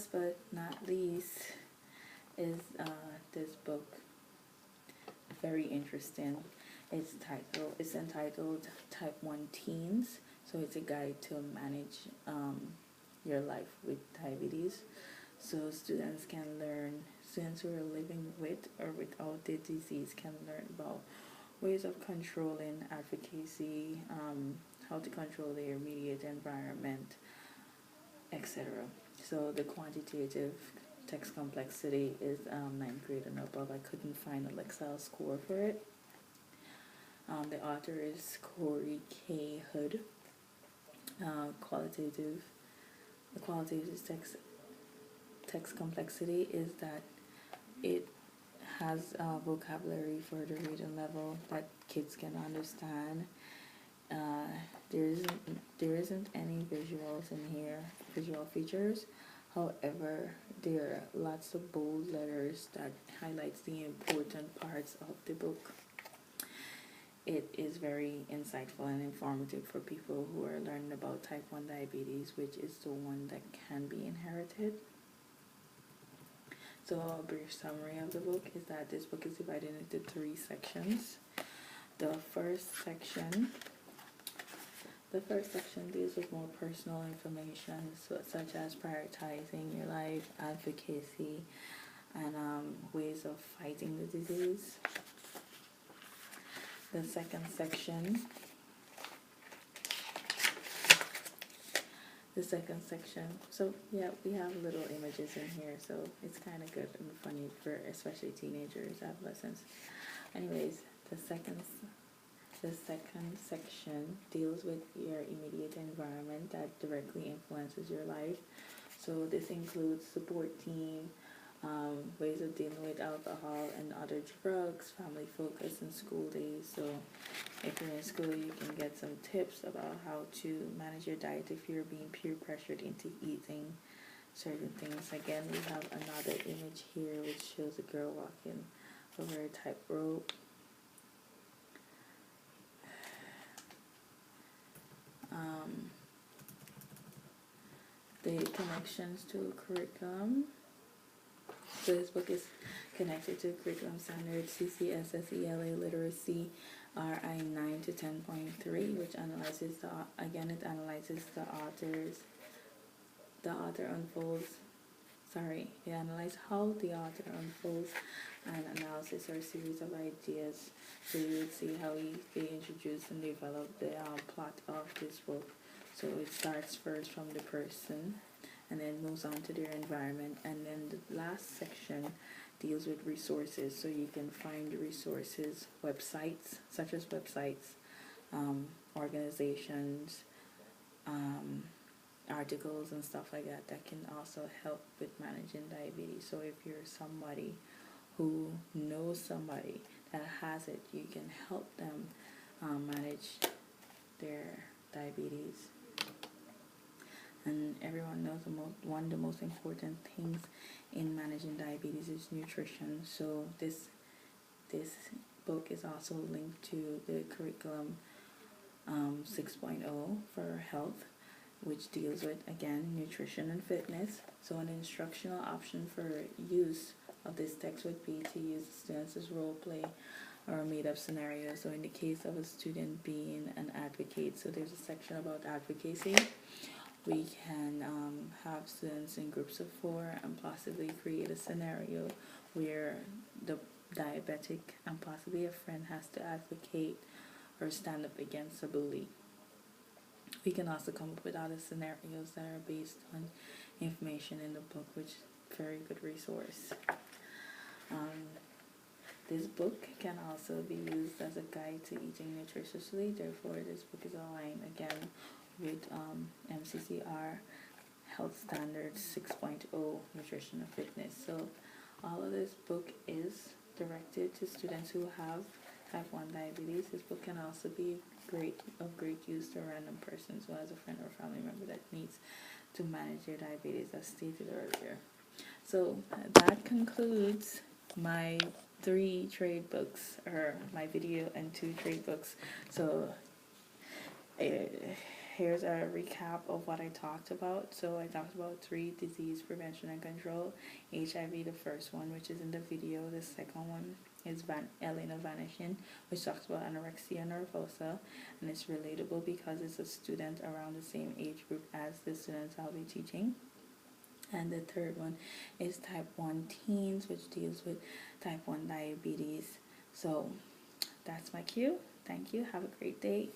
but not least is this book, very interesting. It's entitled Type 1 Teens. So it's a guide to manage your life with diabetes. So students who are living with or without the disease can learn about ways of controlling advocacy, how to control their immediate environment, etc. So the quantitative text complexity is 9th grade and above. I couldn't find an Excel score for it. The author is Corey K. Hood. The qualitative text complexity is that it has vocabulary for the reading level that kids can understand. There isn't any visuals in here, visual features. However, there are lots of bold letters that highlights the important parts of the book. It is very insightful and informative for people who are learning about type 1 diabetes, which is the one that can be inherited. So a brief summary of the book is that this book is divided into 3 sections. The first section deals with more personal information, such as prioritizing your life, advocacy, and ways of fighting the disease. The second section, so yeah, we have little images in here, so it's kind of good and funny for especially teenagers, adolescents. Anyways, the second section deals with your immediate environment that directly influences your life. So this includes support team, ways of dealing with alcohol and other drugs, family focus, and school days. So if you're in school, you can get some tips about how to manage your diet if you're being peer pressured into eating certain things. Again, we have another image here which shows a girl walking over a tightrope. The connections to curriculum. So this book is connected to curriculum standards CCSS ELA literacy RI 9 to 10.3, which analyzes the analyze how the author unfolds an analysis or a series of ideas. So you would see how they introduce and develop the plot of this book. So it starts first from the person and then moves on to their environment, and then the last section deals with resources. So you can find resources, such as websites, organizations, articles and stuff like that can also help with managing diabetes. So if you're somebody who knows somebody that has it, you can help them manage their diabetes. And everyone knows one of the most important things in managing diabetes is nutrition. So this book is also linked to the curriculum 6.0 for health, which deals with, again, nutrition and fitness. So an instructional option for use of this text would be to use the students as role play or made-up scenarios. So in the case of a student being an advocate, so there's a section about advocacy. We can have students in groups of 4 and possibly create a scenario where the diabetic and possibly a friend has to advocate or stand up against a bully. We can also come up with other scenarios that are based on information in the book, which is a very good resource. This book can also be used as a guide to eating nutritiously. Therefore, this book is aligned again with MCCR Health Standards 6.0 Nutrition and Fitness. So all of this book is directed to students who have type 1 diabetes. This book can also be of great use to random persons who has a friend or family member that needs to manage their diabetes, as stated earlier. So that concludes my 3 trade books, or my video and 2 trade books. So here's a recap of what I talked about. So I talked about 3: disease prevention and control. HIV, the first one, which is in the video. The second one is Elena Vanishing, which talks about anorexia nervosa, and it's relatable because it's a student around the same age group as the students I'll be teaching. And the third one is type 1 teens, which deals with type 1 diabetes. So that's my cue. Thank you. Have a great day.